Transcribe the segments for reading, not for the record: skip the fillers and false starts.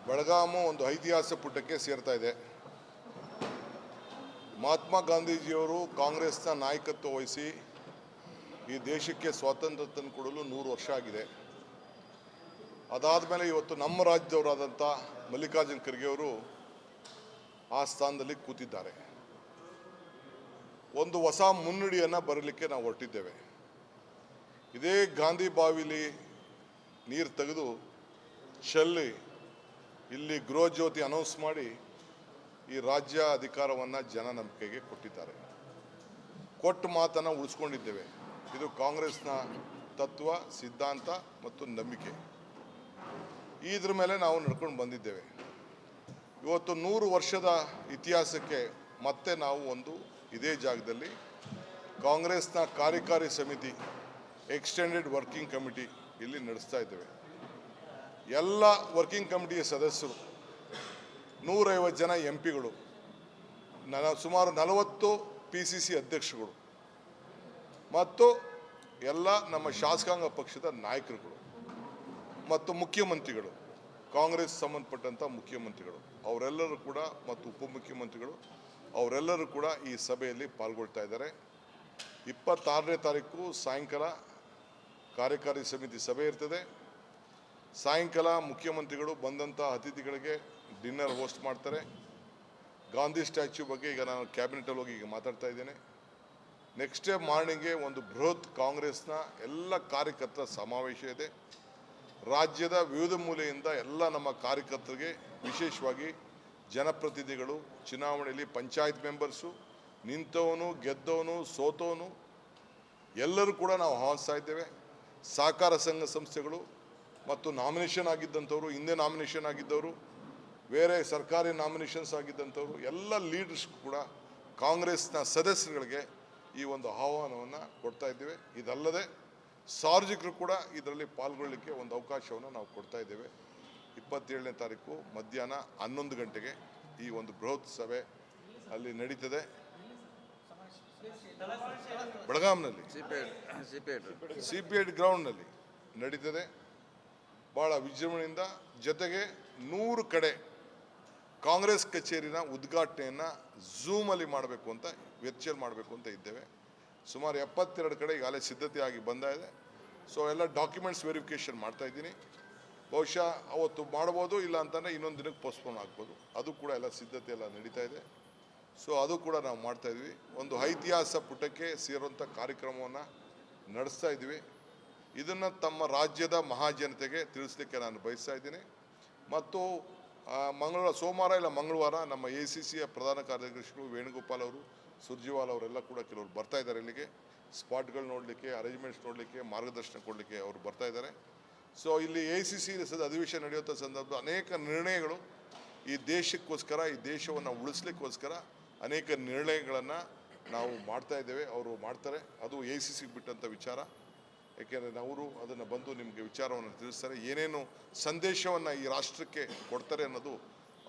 ಬೆಳಗಾಮು ಒಂದು ಐತಿಹಾಸಿಕ ಪುಟಕ್ಕೆ ಸೇರ್ತಾ ಇದೆ. ಮಹಾತ್ಮ ಗಾಂಧೀಜಿಯವರು ಕಾಂಗ್ರೆಸ್ನ ನಾಯಕತ್ವ ವಹಿಸಿ ಈ ದೇಶಕ್ಕೆ ಸ್ವಾತಂತ್ರ್ಯ ತಂದುಕೊಡಲು 100 ವರ್ಷ ಆಗಿದೆ. ಅದಾದ ಮೇಲೆ ಇವತ್ತು ನಮ್ಮ ರಾಜ್ಯದವರಾದಂಥ ಮಲ್ಲಿಕಾರ್ಜುನ ಖರ್ಗೆ ಅವರು ಆ ಸ್ಥಾನದಲ್ಲಿ ಕೂತಿದ್ದಾರೆ. ಒಂದು ಹೊಸ ಮುನ್ನುಡಿಯನ್ನು ಬರಲಿಕ್ಕೆ ನಾವು ಹೊರಟಿದ್ದೇವೆ. ಇದೇ ಗಾಂಧಿ ಬಾವಿಲಿ ನೀರು ತೆಗೆದು ಚೆಲ್ಲಿ ಇಲ್ಲಿ ಗೃಹ ಜ್ಯೋತಿ ಅನೌನ್ಸ್ ಮಾಡಿ ಈ ರಾಜ್ಯ ಅಧಿಕಾರವನ್ನು ಜನ ನಂಬಿಕೆಗೆ ಕೊಟ್ಟಿದ್ದಾರೆ. ಕೊಟ್ಟ ಮಾತನ್ನು ಉಳಿಸ್ಕೊಂಡಿದ್ದೇವೆ. ಇದು ಕಾಂಗ್ರೆಸ್ನ ತತ್ವ, ಸಿದ್ಧಾಂತ ಮತ್ತು ನಂಬಿಕೆ. ಇದ್ರ ಮೇಲೆ ನಾವು ನಡ್ಕೊಂಡು ಬಂದಿದ್ದೇವೆ. ಇವತ್ತು 100 ವರ್ಷದ ಇತಿಹಾಸಕ್ಕೆ ಮತ್ತೆ ನಾವು ಇದೇ ಜಾಗದಲ್ಲಿ ಕಾಂಗ್ರೆಸ್ನ ಕಾರ್ಯಕಾರಿ ಸಮಿತಿ ಎಕ್ಸ್ಟೆಂಡೆಡ್ ವರ್ಕಿಂಗ್ ಕಮಿಟಿ ಇಲ್ಲಿ ನಡೆಸ್ತಾ ಇದ್ದೇವೆ. ಎಲ್ಲ ವರ್ಕಿಂಗ್ ಕಮಿಟಿಯ ಸದಸ್ಯರು, 150 ಜನ MP ಗಳು, ಸುಮಾರು 40 PCC ಅಧ್ಯಕ್ಷರುಗಳು ಮತ್ತು ಎಲ್ಲ ನಮ್ಮ ಶಾಸಕಾಂಗ ಪಕ್ಷದ ನಾಯಕರುಗಳು ಮತ್ತು ಮುಖ್ಯಮಂತ್ರಿಗಳು, ಕಾಂಗ್ರೆಸ್ ಸಂಬಂಧಪಟ್ಟಂಥ ಮುಖ್ಯಮಂತ್ರಿಗಳು ಅವರೆಲ್ಲರೂ ಕೂಡ ಮತ್ತು ಉಪಮುಖ್ಯಮಂತ್ರಿಗಳು ಅವರೆಲ್ಲರೂ ಕೂಡ ಈ ಸಭೆಯಲ್ಲಿ ಪಾಲ್ಗೊಳ್ತಾ ಇದ್ದಾರೆ. 26ನೇ ತಾರೀಕು ಸಾಯಂಕಾಲ ಕಾರ್ಯಕಾರಿ ಸಮಿತಿ ಸಭೆ ಇರ್ತದೆ. ಸಾಯಂಕಾಲ ಮುಖ್ಯಮಂತ್ರಿಗಳು ಬಂದಂಥ ಅತಿಥಿಗಳಿಗೆ ಡಿನ್ನರ್ ಹೋಸ್ಟ್ ಮಾಡ್ತಾರೆ. ಗಾಂಧಿ ಸ್ಟ್ಯಾಚ್ಯೂ ಬಗ್ಗೆ ಈಗ ನಾನು ಕ್ಯಾಬಿನೆಟಲ್ಲಿ ಹೋಗಿ ಈಗ ಮಾತಾಡ್ತಾ ಇದ್ದೇನೆ. ನೆಕ್ಸ್ಟ್ ಡೇ ಮಾರ್ನಿಂಗ್ಗೆ ಒಂದು ಬೃಹತ್ ಕಾಂಗ್ರೆಸ್ನ ಎಲ್ಲ ಕಾರ್ಯಕರ್ತರ ಸಮಾವೇಶ ಇದೆ. ರಾಜ್ಯದ ವಿವಿಧ ಮೂಲೆಯಿಂದ ಎಲ್ಲ ನಮ್ಮ ಕಾರ್ಯಕರ್ತರಿಗೆ, ವಿಶೇಷವಾಗಿ ಜನಪ್ರತಿನಿಧಿಗಳು, ಚುನಾವಣೆಯಲ್ಲಿ ಪಂಚಾಯತ್ ಮೆಂಬರ್ಸು, ನಿಂತವನು, ಗೆದ್ದವನು, ಸೋತವನು ಎಲ್ಲರೂ ಕೂಡ ನಾವು ಆಹ್ವಾನಿಸ್ತಾ ಇದ್ದೇವೆ. ಸಹಕಾರ ಸಂಘ ಸಂಸ್ಥೆಗಳು ಮತ್ತು ನಾಮಿನೇಷನ್ ಆಗಿದ್ದಂಥವ್ರು, ಹಿಂದೆ ನಾಮಿನೇಷನ್ ಆಗಿದ್ದವರು, ಬೇರೆ ಸರ್ಕಾರಿ ನಾಮಿನೇಷನ್ಸ್ ಆಗಿದ್ದಂಥವ್ರು ಎಲ್ಲ ಲೀಡರ್ಸ್ ಕೂಡ ಕಾಂಗ್ರೆಸ್ನ ಸದಸ್ಯರುಗಳಿಗೆ ಈ ಒಂದು ಆಹ್ವಾನವನ್ನು ಕೊಡ್ತಾ ಇದ್ದೇವೆ. ಇದಲ್ಲದೆ ಸಾರ್ವಜನಿಕರು ಕೂಡ ಇದರಲ್ಲಿ ಪಾಲ್ಗೊಳ್ಳಲಿಕ್ಕೆ ಒಂದು ಅವಕಾಶವನ್ನು ನಾವು ಕೊಡ್ತಾ ಇದ್ದೇವೆ. 27ನೇ ತಾರೀಕು ಮಧ್ಯಾಹ್ನ 11 ಗಂಟೆಗೆ ಈ ಒಂದು ಬೃಹತ್ ಸಭೆ ಅಲ್ಲಿ ನಡೀತದೆ. ಬೆಳಗಾಂನಲ್ಲಿ CPET ಗ್ರೌಂಡ್ನಲ್ಲಿ ನಡೀತದೆ. ಭಾಳ ವಿಜೃಂಭಣೆಯಿಂದ, ಜೊತೆಗೆ 100 ಕಡೆ ಕಾಂಗ್ರೆಸ್ ಕಚೇರಿನ ಉದ್ಘಾಟನೆಯನ್ನು ಝೂಮಲ್ಲಿ ಮಾಡಬೇಕು ಅಂತ, ವರ್ಚುವಲ್ ಮಾಡಬೇಕು ಅಂತ ಇದ್ದೇವೆ. ಸುಮಾರು 72 ಕಡೆ ಈಗಾಗಲೇ ಸಿದ್ಧತೆಯಾಗಿ ಬಂದಾಯಿದೆ. ಸೊ ಎಲ್ಲ ಡಾಕ್ಯುಮೆಂಟ್ಸ್ ವೆರಿಫಿಕೇಷನ್ ಮಾಡ್ತಾ ಇದ್ದೀನಿ. ಬಹುಶಃ ಅವತ್ತು ಮಾಡ್ಬೋದು, ಇಲ್ಲ ಅಂತಂದರೆ ಇನ್ನೊಂದು ದಿನಕ್ಕೆ ಪೋಸ್ಟ್ಪೋನ್ ಆಗ್ಬೋದು. ಅದು ಕೂಡ ಎಲ್ಲ ಸಿದ್ಧತೆ ಎಲ್ಲ ನಡೀತಾ ಇದೆ. ಸೊ ಅದು ಕೂಡ ನಾವು ಮಾಡ್ತಾಯಿದ್ವಿ. ಒಂದು ಐತಿಹಾಸಿಕ ಪುಟಕ್ಕೆ ಸೇರುವಂಥ ಕಾರ್ಯಕ್ರಮವನ್ನು ನಡೆಸ್ತಾ ಇದ್ವಿ. ಇದನ್ನು ತಮ್ಮ ರಾಜ್ಯದ ಮಹಾಜನತೆಗೆ ತಿಳಿಸ್ಲಿಕ್ಕೆ ನಾನು ಬಯಸ್ತಾ ಇದ್ದೀನಿ. ಮತ್ತು ಸೋಮವಾರ ಇಲ್ಲ ಮಂಗಳವಾರ ನಮ್ಮ ACCಯ ಪ್ರಧಾನ ಕಾರ್ಯದರ್ಶಿಗಳು ವೇಣುಗೋಪಾಲ್ ಅವರು, ಸುರ್ಜಿವಾಲ್ ಅವರೆಲ್ಲ ಕೂಡ ಕೆಲವರು ಬರ್ತಾ ಇದ್ದಾರೆ ಇಲ್ಲಿಗೆ. ಸ್ಪಾಟ್ಗಳು ನೋಡಲಿಕ್ಕೆ, ಅರೇಂಜ್ಮೆಂಟ್ಸ್ ನೋಡಲಿಕ್ಕೆ, ಮಾರ್ಗದರ್ಶನ ಕೊಡಲಿಕ್ಕೆ ಅವರು ಬರ್ತಾ ಇದ್ದಾರೆ. ಸೊ ಇಲ್ಲಿ ACC ಅಧಿವೇಶನ ನಡೆಯುವಂಥ ಸಂದರ್ಭ ಅನೇಕ ನಿರ್ಣಯಗಳು ಈ ದೇಶಕ್ಕೋಸ್ಕರ, ಈ ದೇಶವನ್ನು ಉಳಿಸ್ಲಿಕ್ಕೋಸ್ಕರ ಅನೇಕ ನಿರ್ಣಯಗಳನ್ನು ನಾವು ಮಾಡ್ತಾ ಇದ್ದೇವೆ. ಅವರು ಮಾಡ್ತಾರೆ. ಅದು ACCಗೆ ಬಿಟ್ಟಂಥ ವಿಚಾರ. ಏಕೆಂದರೆ ಅವರು ಅದನ್ನು ಬಂದು ನಿಮಗೆ ವಿಚಾರವನ್ನು ತಿಳಿಸ್ತಾರೆ. ಏನೇನು ಸಂದೇಶವನ್ನು ಈ ರಾಷ್ಟ್ರಕ್ಕೆ ಕೊಡ್ತಾರೆ ಅನ್ನೋದು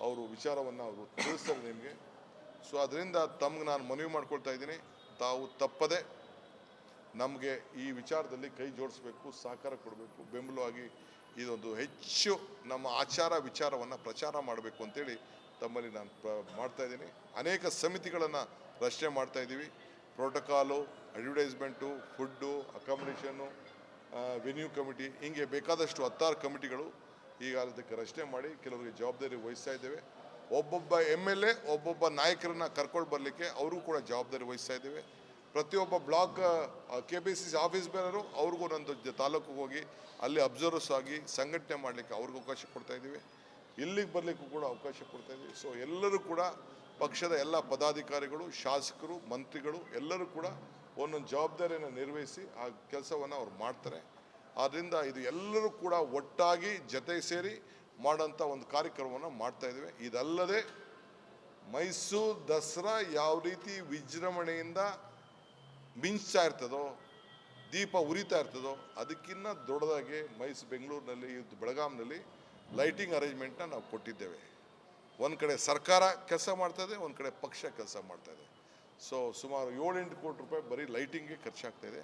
ಅವರು ವಿಚಾರವನ್ನು ಅವರು ತಿಳಿಸ್ತಾರೆ ನಿಮಗೆ. ಸೊ ಅದರಿಂದ ತಮ್ಗೆ ನಾನು ಮನವಿ ಮಾಡ್ಕೊಳ್ತಾ ಇದ್ದೀನಿ, ತಾವು ತಪ್ಪದೆ ನಮಗೆ ಈ ವಿಚಾರದಲ್ಲಿ ಕೈ ಜೋಡಿಸ್ಬೇಕು, ಸಹಕಾರ ಕೊಡಬೇಕು, ಬೆಂಬಲವಾಗಿ ಇದೊಂದು ಹೆಚ್ಚು ನಮ್ಮ ಆಚಾರ ವಿಚಾರವನ್ನು ಪ್ರಚಾರ ಮಾಡಬೇಕು ಅಂತೇಳಿ ತಮ್ಮಲ್ಲಿ ನಾನು ಮಾಡ್ತಾಯಿದ್ದೀನಿ. ಅನೇಕ ಸಮಿತಿಗಳನ್ನು ರಚನೆ ಮಾಡ್ತಾಯಿದ್ದೀವಿ. Protocol, advertisement, food, accommodation, venue committee, ಹೀಗೆ ಬೇಕಾದಷ್ಟು 16 ಕಮಿಟಿಗಳು ಈಗ ಅದಕ್ಕೆ ರಚನೆ ಮಾಡಿ ಕೆಲವರಿಗೆ ಜವಾಬ್ದಾರಿ ವಹಿಸ್ತಾ ಇದ್ದೇವೆ. ಒಬ್ಬೊಬ್ಬ MLA, ಒಬ್ಬೊಬ್ಬ ನಾಯಕರನ್ನು ಕರ್ಕೊಂಡು ಬರಲಿಕ್ಕೆ ಅವರು ಕೂಡ ಜವಾಬ್ದಾರಿ ವಹಿಸ್ತಾ ಇದ್ದೇವೆ. ಪ್ರತಿಯೊಬ್ಬ ಬ್ಲಾಕ್ KPCC ಆಫೀಸ್ ಬೇರೆಯವರು ಅವ್ರಿಗೂ ಒಂದೊಂದು ತಾಲೂಕಿಗೆ ಹೋಗಿ ಅಲ್ಲಿ ಅಬ್ಸರ್ವರ್ಸ್ ಆಗಿ ಸಂಘಟನೆ ಮಾಡಲಿಕ್ಕೆ ಅವ್ರಿಗೆ ಅವಕಾಶ ಕೊಡ್ತಾ ಇದ್ದೀವಿ. ಇಲ್ಲಿಗೆ ಬರಲಿಕ್ಕೂ ಕೂಡ ಅವಕಾಶ ಕೊಡ್ತಾ ಇದ್ದೀವಿ. ಸೊ ಎಲ್ಲರೂ ಕೂಡ ಪಕ್ಷದ ಎಲ್ಲ ಪದಾಧಿಕಾರಿಗಳು, ಶಾಸಕರು, ಮಂತ್ರಿಗಳು ಎಲ್ಲರೂ ಕೂಡ ಒಂದೊಂದು ಜವಾಬ್ದಾರಿಯನ್ನು ನಿರ್ವಹಿಸಿ ಆ ಕೆಲಸವನ್ನು ಅವ್ರು ಮಾಡ್ತಾರೆ. ಆದ್ದರಿಂದ ಇದು ಎಲ್ಲರೂ ಕೂಡ ಒಟ್ಟಾಗಿ ಜೊತೆ ಸೇರಿ ಮಾಡೋಂಥ ಒಂದು ಕಾರ್ಯಕ್ರಮವನ್ನು ಮಾಡ್ತಾಯಿದ್ದೇವೆ. ಇದಲ್ಲದೆ ಮೈಸೂರು ದಸರಾ ಯಾವ ರೀತಿ ವಿಜೃಂಭಣೆಯಿಂದ ಮಿಂಚ್ತಾ ಇರ್ತದೋ, ದೀಪ ಉರಿತಾ ಇರ್ತದೋ, ಅದಕ್ಕಿಂತ ದೊಡ್ಡದಾಗಿ ಬೆಂಗಳೂರಿನಲ್ಲಿ, ಬೆಳಗಾಂನಲ್ಲಿ ಲೈಟಿಂಗ್ ಅರೇಂಜ್ಮೆಂಟ್ನ ನಾವು ಕೊಟ್ಟಿದ್ದೇವೆ. ಒಂದು ಕಡೆ ಸರ್ಕಾರ ಕೆಲಸ ಮಾಡ್ತಾಯಿದೆ, ಒಂದು ಕಡೆ ಪಕ್ಷ ಕೆಲಸ ಮಾಡ್ತಾಯಿದೆ. ಸೊ ಸುಮಾರು 7-8 ಕೋಟಿ ರೂಪಾಯಿ ಬರೀ ಲೈಟಿಂಗ್ಗೆ ಖರ್ಚಾಗ್ತಾಯಿದೆ.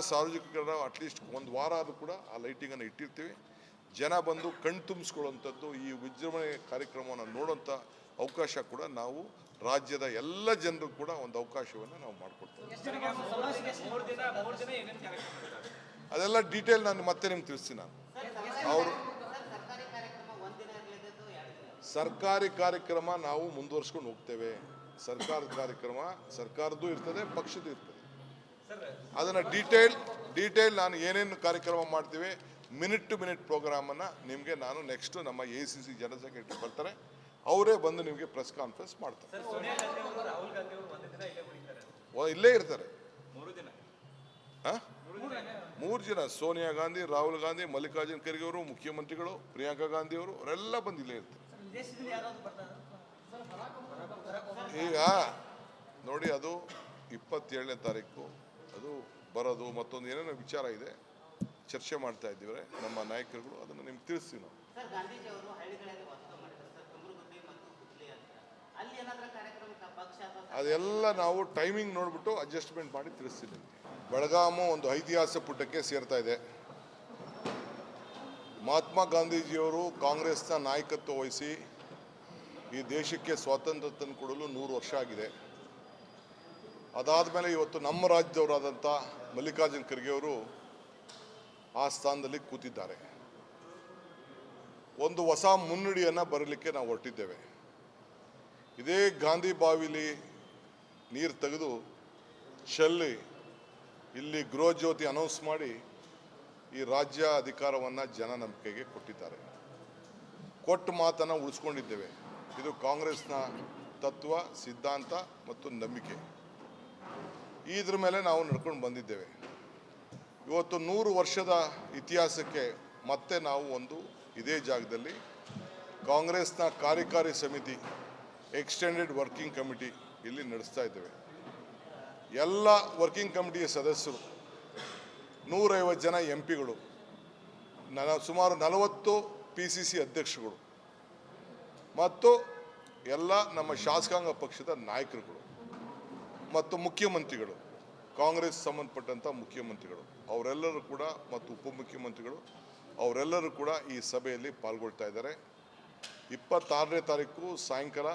ಸಾರ್ವಜನಿಕರ ಅಟ್ಲೀಸ್ಟ್ ಒಂದು ವಾರ ಆದರೂ ಕೂಡ ಆ ಲೈಟಿಂಗನ್ನು ಇಟ್ಟಿರ್ತೀವಿ. ಜನ ಬಂದು ಕಣ್ ತುಂಬಿಸ್ಕೊಳ್ಳುವಂಥದ್ದು, ಈ ವಿಜೃಂಭಣೆ ಕಾರ್ಯಕ್ರಮವನ್ನು ನೋಡುವಂಥ ಅವಕಾಶ ಕೂಡ ನಾವು ರಾಜ್ಯದ ಎಲ್ಲ ಜನರು ಕೂಡ ಒಂದು ಅವಕಾಶವನ್ನು ನಾವು ಮಾಡಿಕೊಡ್ತೇವೆ. ಅದೆಲ್ಲ ಡೀಟೇಲ್ ನಾನು ಮತ್ತೆ ನಿಮ್ಗೆ ತಿಳಿಸ್ತೀನಿ. ಅವರು ಸರ್ಕಾರಿ ಕಾರ್ಯಕ್ರಮ ನಾವು ಮುಂದುವರ್ಸ್ಕೊಂಡು ಹೋಗ್ತೇವೆ. ಸರ್ಕಾರದ ಕಾರ್ಯಕ್ರಮ ಸರ್ಕಾರದ್ದು ಇರ್ತದೆ, ಪಕ್ಷದ್ದು ಇರ್ತದೆ. ಅದನ್ನು ಡೀಟೇಲ್ ನಾನು ಏನೇನು ಕಾರ್ಯಕ್ರಮ ಮಾಡ್ತೀವಿ, ಮಿನಿಟ್ ಟು ಮಿನಿಟ್ ಪ್ರೋಗ್ರಾಮನ್ನು ನಿಮಗೆ ನಾನು ನೆಕ್ಸ್ಟ್ ನಮ್ಮ ACC ಜನರಲ್ ಸೆಕ್ರೆಟರಿ ಬರ್ತಾರೆ, ಅವರೇ ಬಂದು ನಿಮಗೆ ಪ್ರೆಸ್ ಕಾನ್ಫರೆನ್ಸ್ ಮಾಡ್ತಾರೆ. ಇಲ್ಲೇ ಇರ್ತಾರೆ 3 ಜನ, ಸೋನಿಯಾ ಗಾಂಧಿ, ರಾಹುಲ್ ಗಾಂಧಿ, ಮಲ್ಲಿಕಾರ್ಜುನ್ ಖರ್ಗೆ ಅವರು, ಮುಖ್ಯಮಂತ್ರಿಗಳು, ಪ್ರಿಯಾಂಕಾ ಗಾಂಧಿ ಅವರು, ಅವರೆಲ್ಲ ಬಂದು ಇಲ್ಲೇ ಇರ್ತಾರೆ. ಈಗ ನೋಡಿ, ಅದು 27ನೇ ತಾರೀಕು ಅದು ಬರೋದು, ಮತ್ತೊಂದು ಏನೇನೋ ವಿಚಾರ ಇದೆ, ಚರ್ಚೆ ಮಾಡ್ತಾ ಇದ್ದೀವಿ ನಮ್ಮ ನಾಯಕರುಗಳು, ಅದನ್ನು ನಿಮ್ಗೆ ತಿಳಿಸ್ತೀವಿ ನಾವು. ಅದೆಲ್ಲ ನಾವು ಟೈಮಿಂಗ್ ನೋಡ್ಬಿಟ್ಟು ಅಡ್ಜಸ್ಟ್ಮೆಂಟ್ ಮಾಡಿ ತಿಳಿಸ್ತೀನಿ. ಬೆಳಗಾಮು ಒಂದು ಐತಿಹಾಸಿಕ ಪುಟಕ್ಕೆ ಸೇರ್ತಾ ಇದೆ. ಮಹಾತ್ಮ ಗಾಂಧೀಜಿಯವರು ಕಾಂಗ್ರೆಸ್ನ ನಾಯಕತ್ವ ವಹಿಸಿ ಈ ದೇಶಕ್ಕೆ ಸ್ವಾತಂತ್ರ್ಯ ತಂದುಕೊಡಲು 100 ವರ್ಷ ಆಗಿದೆ. ಅದಾದ ಮೇಲೆ ಇವತ್ತು ನಮ್ಮ ರಾಜ್ಯದವರಾದಂಥ ಮಲ್ಲಿಕಾರ್ಜುನ್ ಖರ್ಗೆ ಅವರು ಆ ಸ್ಥಾನದಲ್ಲಿ ಕೂತಿದ್ದಾರೆ. ಒಂದು ಹೊಸ ಮುನ್ನುಡಿಯನ್ನು ಬರಲಿಕ್ಕೆ ನಾವು ಹೊರಟಿದ್ದೇವೆ. ಇದೇ ಗಾಂಧಿ ಬಾವಿಲಿ ನೀರು ತೆಗೆದು ಚೆಲ್ಲಿ ಇಲ್ಲಿ ಗೃಹ ಜ್ಯೋತಿ ಅನೌನ್ಸ್ ಮಾಡಿ ಈ ರಾಜ್ಯ ಅಧಿಕಾರವನ್ನು ಜನ ನಂಬಿಕೆಗೆ ಕೊಟ್ಟಿದ್ದಾರೆ. ಕೊಟ್ಟ ಮಾತನ್ನು ಉಳಿಸ್ಕೊಂಡಿದ್ದೇವೆ. ಇದು ಕಾಂಗ್ರೆಸ್ನ ತತ್ವ, ಸಿದ್ಧಾಂತ ಮತ್ತು ನಂಬಿಕೆ. ಇದ್ರ ಮೇಲೆ ನಾವು ನಡ್ಕೊಂಡು ಬಂದಿದ್ದೇವೆ. ಇವತ್ತು 100 ವರ್ಷದ ಇತಿಹಾಸಕ್ಕೆ ಮತ್ತೆ ನಾವು ಒಂದು ಇದೇ ಜಾಗದಲ್ಲಿ ಕಾಂಗ್ರೆಸ್ನ ಕಾರ್ಯಕಾರಿ ಸಮಿತಿ, ಎಕ್ಸ್ಟೆಂಡೆಡ್ ವರ್ಕಿಂಗ್ ಕಮಿಟಿ ಇಲ್ಲಿ ನಡೆಸ್ತಾ ಇದ್ದೇವೆ. ಎಲ್ಲ ವರ್ಕಿಂಗ್ ಕಮಿಟಿಯ ಸದಸ್ಯರು, 150 ಜನ MP ಗಳು, ಸುಮಾರು 40 PCC ಅಧ್ಯಕ್ಷರುಗಳು ಮತ್ತು ಎಲ್ಲ ನಮ್ಮ ಶಾಸಕಾಂಗ ಪಕ್ಷದ ನಾಯಕರುಗಳು ಮತ್ತು ಮುಖ್ಯಮಂತ್ರಿಗಳು, ಕಾಂಗ್ರೆಸ್ ಸಂಬಂಧಪಟ್ಟಂಥ ಮುಖ್ಯಮಂತ್ರಿಗಳು ಅವರೆಲ್ಲರೂ ಕೂಡ ಮತ್ತು ಉಪಮುಖ್ಯಮಂತ್ರಿಗಳು ಅವರೆಲ್ಲರೂ ಕೂಡ ಈ ಸಭೆಯಲ್ಲಿ ಪಾಲ್ಗೊಳ್ತಾ ಇದ್ದಾರೆ. 26ನೇ ತಾರೀಕು ಸಾಯಂಕಾಲ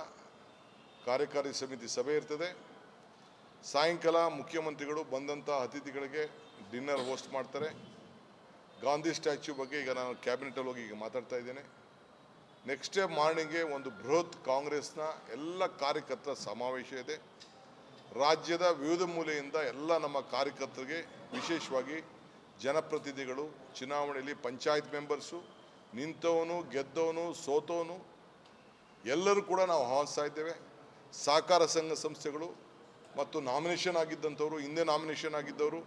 ಕಾರ್ಯಕಾರಿ ಸಮಿತಿ ಸಭೆ ಇರ್ತದೆ. ಸಾಯಂಕಾಲ ಮುಖ್ಯಮಂತ್ರಿಗಳು ಬಂದಂಥ ಅತಿಥಿಗಳಿಗೆ ಡಿನ್ನರ್ ಹೋಸ್ಟ್ ಮಾಡ್ತಾರೆ. ಗಾಂಧಿ ಸ್ಟ್ಯಾಚ್ಯೂ ಬಗ್ಗೆ ಈಗ ನಾನು ಕ್ಯಾಬಿನೆಟಲ್ಲಿ ಹೋಗಿ ಈಗ ಮಾತಾಡ್ತಾ ಇದ್ದೇನೆ. ನೆಕ್ಸ್ಟ್ ಡೇ ಮಾರ್ನಿಂಗ್ಗೆ ಒಂದು ಬೃಹತ್ ಕಾಂಗ್ರೆಸ್ನ ಎಲ್ಲ ಕಾರ್ಯಕರ್ತರ ಸಮಾವೇಶ ಇದೆ. ರಾಜ್ಯದ ವಿವಿಧ ಮೂಲೆಯಿಂದ ಎಲ್ಲ ನಮ್ಮ ಕಾರ್ಯಕರ್ತರಿಗೆ, ವಿಶೇಷವಾಗಿ ಜನಪ್ರತಿನಿಧಿಗಳು, ಚುನಾವಣೆಯಲ್ಲಿ ಪಂಚಾಯತ್ ಮೆಂಬರ್ಸು, ನಿಂತವನು, ಗೆದ್ದವನು, ಸೋತವನು ಎಲ್ಲರೂ ಕೂಡ ನಾವು ಆಹ್ವಾನಿಸ್ತಾ ಇದ್ದೇವೆ. ಸಹಕಾರ ಸಂಘ ಸಂಸ್ಥೆಗಳು ಮತ್ತು ನಾಮಿನೇಷನ್ ಆಗಿದ್ದಂಥವ್ರು, ಹಿಂದೆ ನಾಮಿನೇಷನ್ ಆಗಿದ್ದವರು,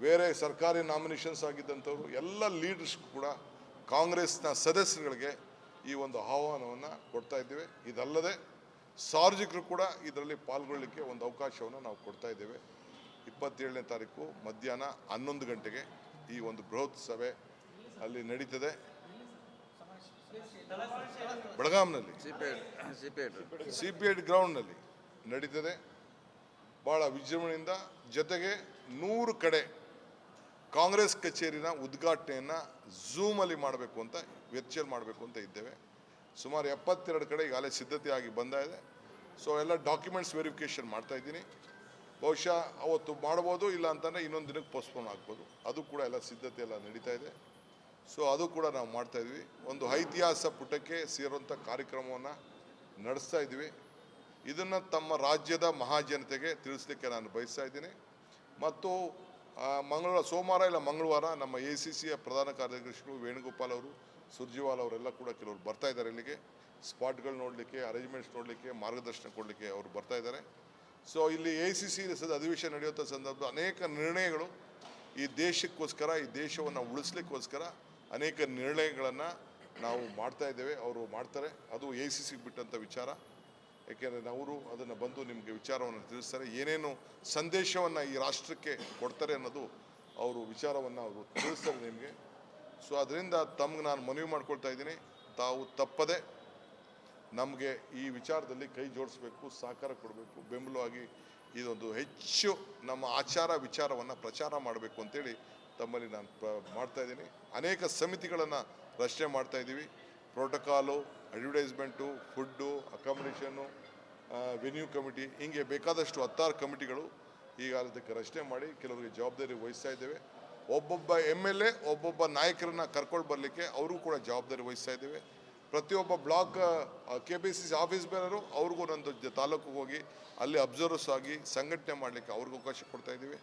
ಬೇರೆ ಸರ್ಕಾರಿ ನಾಮಿನೇಷನ್ಸ್ ಆಗಿದ್ದಂಥವ್ರು ಎಲ್ಲ ಲೀಡರ್ಸ್ ಕೂಡ ಕಾಂಗ್ರೆಸ್ನ ಸದಸ್ಯರುಗಳಿಗೆ ಈ ಒಂದು ಆಹ್ವಾನವನ್ನು ಕೊಡ್ತಾ ಇದ್ದೇವೆ. ಇದಲ್ಲದೆ ಸಾರ್ವಜನಿಕರು ಕೂಡ ಇದರಲ್ಲಿ ಪಾಲ್ಗೊಳ್ಳಲಿಕ್ಕೆ ಒಂದು ಅವಕಾಶವನ್ನು ನಾವು ಕೊಡ್ತಾ ಇದ್ದೇವೆ. 27ನೇ ತಾರೀಕು ಮಧ್ಯಾಹ್ನ 11 ಗಂಟೆಗೆ ಈ ಒಂದು ಬೃಹತ್ ಸಭೆ ಅಲ್ಲಿ ನಡೀತದೆ. ಬೆಳಗಾಂನಲ್ಲಿ CPET ಗ್ರೌಂಡ್ನಲ್ಲಿ ನಡೀತದೆ. ಭಾಳ ವಿಜೃಂಭಣೆಯಿಂದ, ಜೊತೆಗೆ 100 ಕಡೆ ಕಾಂಗ್ರೆಸ್ ಕಚೇರಿನ ಉದ್ಘಾಟನೆಯನ್ನು ಝೂಮಲ್ಲಿ ಮಾಡಬೇಕು ಅಂತ, ವರ್ಚುವಲ್ ಮಾಡಬೇಕು ಅಂತ ಇದ್ದೇವೆ. ಸುಮಾರು 72 ಕಡೆ ಈಗಾಗಲೇ ಸಿದ್ಧತೆ ಆಗಿ ಬಂದಾಗಿದೆ. ಸೊ ಎಲ್ಲ ಡಾಕ್ಯುಮೆಂಟ್ಸ್ ವೆರಿಫಿಕೇಷನ್ ಮಾಡ್ತಾ ಇದ್ದೀನಿ. ಬಹುಶಃ ಅವತ್ತು ಮಾಡ್ಬೋದು, ಇಲ್ಲ ಅಂತಂದರೆ ಇನ್ನೊಂದು ದಿನಕ್ಕೆ ಪೋಸ್ಟ್ಪೋನ್ ಆಗ್ಬೋದು. ಅದು ಕೂಡ ಎಲ್ಲ ಸಿದ್ಧತೆ ಎಲ್ಲ ನಡೀತಾ ಇದೆ. ಸೊ ಅದು ಕೂಡ ನಾವು ಮಾಡ್ತಾಯಿದ್ವಿ. ಒಂದು ಐತಿಹಾಸಿಕ ಪುಟಕ್ಕೆ ಸೇರುವಂಥ ಕಾರ್ಯಕ್ರಮವನ್ನು ನಡೆಸ್ತಾ ಇದ್ವಿ. ಇದನ್ನು ತಮ್ಮ ರಾಜ್ಯದ ಮಹಾಜನತೆಗೆ ತಿಳಿಸ್ಲಿಕ್ಕೆ ನಾನು ಬಯಸ್ತಾ ಇದ್ದೀನಿ. ಮತ್ತು ಸೋಮವಾರ ಇಲ್ಲ ಮಂಗಳವಾರ ನಮ್ಮ ACCಯ ಪ್ರಧಾನ ಕಾರ್ಯದರ್ಶಿಗಳು ವೇಣುಗೋಪಾಲ್ ಅವರು, ಸುರ್ಜಿವಾಲ್ ಅವರೆಲ್ಲ ಕೂಡ ಕೆಲವರು ಬರ್ತಾ ಇದ್ದಾರೆ ಇಲ್ಲಿಗೆ. ಸ್ಪಾಟ್ಗಳು ನೋಡಲಿಕ್ಕೆ, ಅರೇಂಜ್ಮೆಂಟ್ಸ್ ನೋಡಲಿಕ್ಕೆ, ಮಾರ್ಗದರ್ಶನ ಕೊಡಲಿಕ್ಕೆ ಅವರು ಬರ್ತಾ ಇದ್ದಾರೆ. ಸೊ ಇಲ್ಲಿ ACC ಅಧಿವೇಶನ ನಡೆಯುವಂಥ ಸಂದರ್ಭ ಅನೇಕ ನಿರ್ಣಯಗಳು ಈ ದೇಶಕ್ಕೋಸ್ಕರ, ಈ ದೇಶವನ್ನು ಉಳಿಸ್ಲಿಕ್ಕೋಸ್ಕರ ಅನೇಕ ನಿರ್ಣಯಗಳನ್ನು ನಾವು ಮಾಡ್ತಾ ಇದ್ದೇವೆ. ಅವರು ಮಾಡ್ತಾರೆ. ಅದು ACCಗೆ ಬಿಟ್ಟಂಥ ವಿಚಾರ. ಏಕೆಂದರೆ ಅವರು ಅದನ್ನು ಬಂದು ನಿಮಗೆ ವಿಚಾರವನ್ನು ತಿಳಿಸ್ತಾರೆ. ಏನೇನು ಸಂದೇಶವನ್ನು ಈ ರಾಷ್ಟ್ರಕ್ಕೆ ಕೊಡ್ತಾರೆ ಅನ್ನೋದು ಅವರು ವಿಚಾರವನ್ನು ಅವರು ತಿಳಿಸ್ತಾರೆ ನಿಮಗೆ. ಸೊ ಅದರಿಂದ ತಮ್ಗೆ ನಾನು ಮನವಿ ಮಾಡ್ಕೊಳ್ತಾ ಇದ್ದೀನಿ, ತಾವು ತಪ್ಪದೆ ನಮಗೆ ಈ ವಿಚಾರದಲ್ಲಿ ಕೈ ಜೋಡಿಸ್ಬೇಕು, ಸಹಕಾರ ಕೊಡಬೇಕು, ಬೆಂಬಲವಾಗಿ ಇದೊಂದು ಹೆಚ್ಚು ನಮ್ಮ ಆಚಾರ ವಿಚಾರವನ್ನು ಪ್ರಚಾರ ಮಾಡಬೇಕು ಅಂತೇಳಿ ತಮ್ಮಲ್ಲಿ ನಾನು ಮಾಡ್ತಾ ಇದ್ದೀನಿ. ಅನೇಕ ಸಮಿತಿಗಳನ್ನು ರಚನೆ ಮಾಡ್ತಾ ಇದ್ದೀವಿ. Protocol, advertisement, food, accommodation, venue committee, ಹಿಂಗೆ ಬೇಕಾದಷ್ಟು 16 ಕಮಿಟಿಗಳು ಈಗ ಅದಕ್ಕೆ ರಚನೆ ಮಾಡಿ ಕೆಲವರಿಗೆ ಜವಾಬ್ದಾರಿ ವಹಿಸ್ತಾ ಇದ್ದೇವೆ. ಒಬ್ಬೊಬ್ಬ MLA ಒಬ್ಬೊಬ್ಬ ನಾಯಕರನ್ನ ಕರ್ಕೊಂಡು ಬರಲಿಕ್ಕೆ ಅವರು ಕೂಡ ಜವಾಬ್ದಾರಿ ವಹಿಸ್ತಾ ಇದ್ದೇವೆ. ಪ್ರತಿಯೊಬ್ಬ ಬ್ಲಾಕ್ KPCC ಆಫೀಸ್ ಬೇರೆಯವರು ಅವ್ರಿಗೂ ಒಂದೊಂದು ತಾಲೂಕಿಗೆ ಹೋಗಿ ಅಲ್ಲಿ ಅಬ್ಸರ್ವರ್ಸ್ ಆಗಿ ಸಂಘಟನೆ ಮಾಡಲಿಕ್ಕೆ ಅವ್ರಿಗೆ ಅವಕಾಶ ಕೊಡ್ತಾ ಇದ್ದೀವಿ.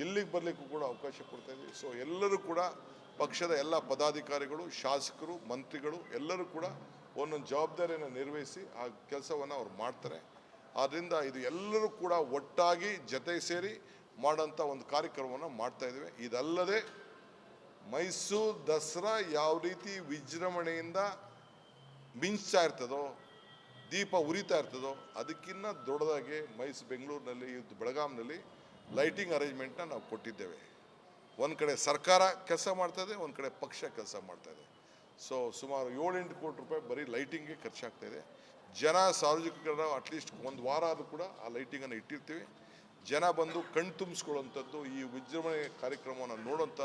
ಇಲ್ಲಿಗೆ ಬರಲಿಕ್ಕೂ ಕೂಡ ಅವಕಾಶ ಕೊಡ್ತಾ ಇದ್ದೀವಿ. ಸೊ ಎಲ್ಲರೂ ಕೂಡ ಪಕ್ಷದ ಎಲ್ಲ ಪದಾಧಿಕಾರಿಗಳು, ಶಾಸಕರು, ಮಂತ್ರಿಗಳು ಎಲ್ಲರೂ ಕೂಡ ಒಂದೊಂದು ಜವಾಬ್ದಾರಿಯನ್ನು ನಿರ್ವಹಿಸಿ ಆ ಕೆಲಸವನ್ನು ಅವ್ರು ಮಾಡ್ತಾರೆ. ಆದ್ದರಿಂದ ಇದು ಎಲ್ಲರೂ ಕೂಡ ಒಟ್ಟಾಗಿ ಜೊತೆ ಸೇರಿ ಮಾಡೋಂಥ ಒಂದು ಕಾರ್ಯಕ್ರಮವನ್ನು ಮಾಡ್ತಾ ಇದ್ದೇವೆ. ಇದಲ್ಲದೆ ಮೈಸೂರು ದಸರಾ ಯಾವ ರೀತಿ ವಿಜೃಂಭಣೆಯಿಂದ ಮಿಂಚ್ತಾ ಇರ್ತದೋ, ದೀಪ ಉರಿತಾ ಇರ್ತದೋ, ಅದಕ್ಕಿಂತ ದೊಡ್ಡದಾಗಿ ಬೆಂಗಳೂರಿನಲ್ಲಿ ಬೆಳಗಾಂನಲ್ಲಿ ಲೈಟಿಂಗ್ ಅರೇಂಜ್ಮೆಂಟ್ನ ನಾವು ಕೊಟ್ಟಿದ್ದೇವೆ. ಒಂದು ಕಡೆ ಸರ್ಕಾರ ಕೆಲಸ ಮಾಡ್ತಾಯಿದೆ, ಒಂದು ಕಡೆ ಪಕ್ಷ ಕೆಲಸ ಮಾಡ್ತಾಯಿದೆ. ಸೊ ಸುಮಾರು 7-8 ಕೋಟಿ ರೂಪಾಯಿ ಬರೀ ಲೈಟಿಂಗ್ಗೆ ಖರ್ಚಾಗ್ತಾಯಿದೆ. ಜನ ಸಾರ್ವಜನಿಕರ ಅಟ್ಲೀಸ್ಟ್ ಒಂದು ವಾರ ಆದರೂ ಕೂಡ ಆ ಲೈಟಿಂಗನ್ನು ಇಟ್ಟಿರ್ತೀವಿ. ಜನ ಬಂದು ಕಣ್ ತುಂಬಿಸ್ಕೊಳ್ಳುವಂಥದ್ದು, ಈ ವಿಜೃಂಭಣೆ ಕಾರ್ಯಕ್ರಮವನ್ನು ನೋಡೋಂಥ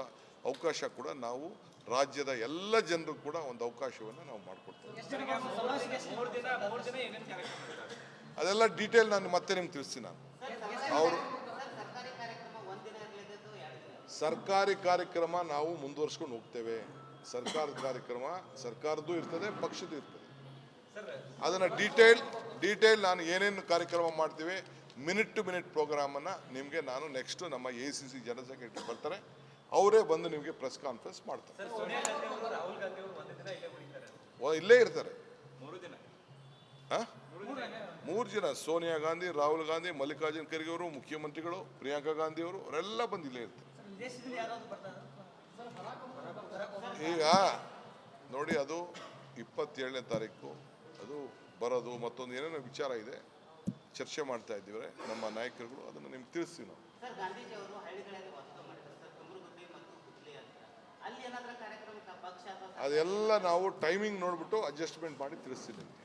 ಅವಕಾಶ ಕೂಡ ನಾವು ರಾಜ್ಯದ ಎಲ್ಲ ಜನರು ಕೂಡ ಒಂದು ಅವಕಾಶವನ್ನು ನಾವು ಮಾಡಿಕೊಡ್ತೇವೆ. ಅದೆಲ್ಲ ಡೀಟೇಲ್ ನಾನು ಮತ್ತೆ ನಿಮ್ಗೆ ತಿಳಿಸ್ತೀನಿ. ನಾನು ಅವರು ಸರ್ಕಾರಿ ಕಾರ್ಯಕ್ರಮ ನಾವು ಮುಂದುವರ್ಸ್ಕೊಂಡು ಹೋಗ್ತೇವೆ. ಸರ್ಕಾರದ ಕಾರ್ಯಕ್ರಮ ಸರ್ಕಾರದ್ದು ಇರ್ತದೆ, ಪಕ್ಷದ್ದು ಇರ್ತದೆ. ಅದನ್ನು ಡೀಟೇಲ್ ನಾನು ಏನೇನು ಕಾರ್ಯಕ್ರಮ ಮಾಡ್ತೀವಿ, ಮಿನಿಟ್ ಟು ಮಿನಿಟ್ ಪ್ರೋಗ್ರಾಮನ್ನು ನಿಮಗೆ ನಾನು ನೆಕ್ಸ್ಟ್ ನಮ್ಮ ACC ಜನರಲ್ ಸೆಕ್ರೆಟರಿ ಬರ್ತಾರೆ, ಅವರೇ ಬಂದು ನಿಮಗೆ ಪ್ರೆಸ್ ಕಾನ್ಫರೆನ್ಸ್ ಮಾಡ್ತಾರೆ. ಇಲ್ಲೇ ಇರ್ತಾರೆ 3 ಜನ, ಸೋನಿಯಾ ಗಾಂಧಿ, ರಾಹುಲ್ ಗಾಂಧಿ, ಮಲ್ಲಿಕಾರ್ಜುನ್ ಖರ್ಗೆ ಅವರು, ಮುಖ್ಯಮಂತ್ರಿಗಳು, ಪ್ರಿಯಾಂಕಾ ಗಾಂಧಿ ಅವರು, ಅವರೆಲ್ಲ ಬಂದು ಇಲ್ಲೇ ಇರ್ತಾರೆ. ಈಗ ನೋಡಿ, ಅದು 27ನೇ ತಾರೀಕು ಅದು ಬರೋದು, ಮತ್ತೊಂದು ಏನೇನೋ ವಿಚಾರ ಇದೆ, ಚರ್ಚೆ ಮಾಡ್ತಾ ಇದ್ದೀವಿ ನಮ್ಮ ನಾಯಕರುಗಳು. ಅದನ್ನು ನಿಮ್ಗೆ ತಿಳಿಸ್ತೀವಿ ನಾವು. ಅದೆಲ್ಲ ನಾವು ಟೈಮಿಂಗ್ ನೋಡ್ಬಿಟ್ಟು ಅಡ್ಜಸ್ಟ್ಮೆಂಟ್ ಮಾಡಿ ತಿಳಿಸ್ತೀನಿ ನಿಮಗೆ.